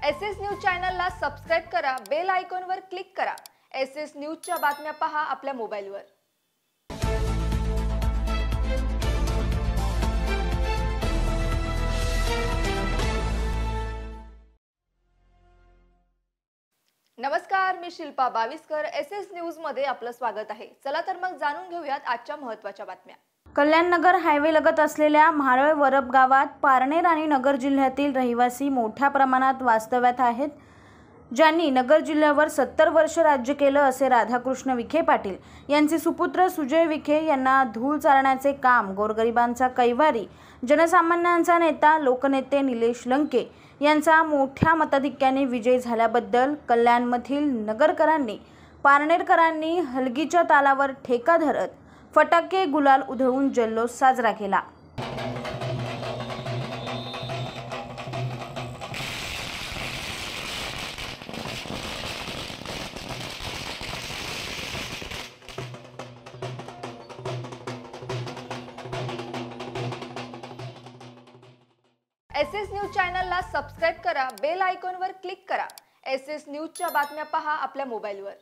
SS news चॅनलला subscribe करा, bell आयकॉनवर क्लिक करा। एसएस न्यूजच्या बातम्या पहा आपल्या मोबाईलवर। नमस्कार, मी शिल्पा बाविस्कर। एसएस न्यूज मध्ये आपलं स्वागत आहे। चला तर मग जाणून घेऊयात आजच्या महत्त्वाच्या बातम्या। कल्याण नगर हायवे लगत असलेल्या म्हारळ वरप गावात पारनेर आणि नगर जिल्ह्यातील रहिवासी मोठ्या प्रमाणात वास्तव्यात आहेत, ज्यांनी नगर जिल्ह्यावर 70 वर्ष राज्य केलं असे राधाकृष्ण विखे पाटील यांचे सुपुत्र सुजय विखे यांना धूळ चारण्याचे काम गोरगरिबांचा कैवारी, जनसामान्यांचा नेता लोकनेते निलेश लंके यांचा मोठ्या मताधिक्याने विजय झाल्याबद्दल कल्याणमधील नगरकरांनी पारनेरकरांनी हलगीच्या तालावर ठेका धरत फटाके गुलाल उधळून जल्लोष साजरा केला। एसएस न्यूज चॅनलला सबस्क्राइब करा, बेल आयकॉनवर क्लिक करा। एसएस न्यूजच्या बातम्या पहा आपल्या मोबाईलवर।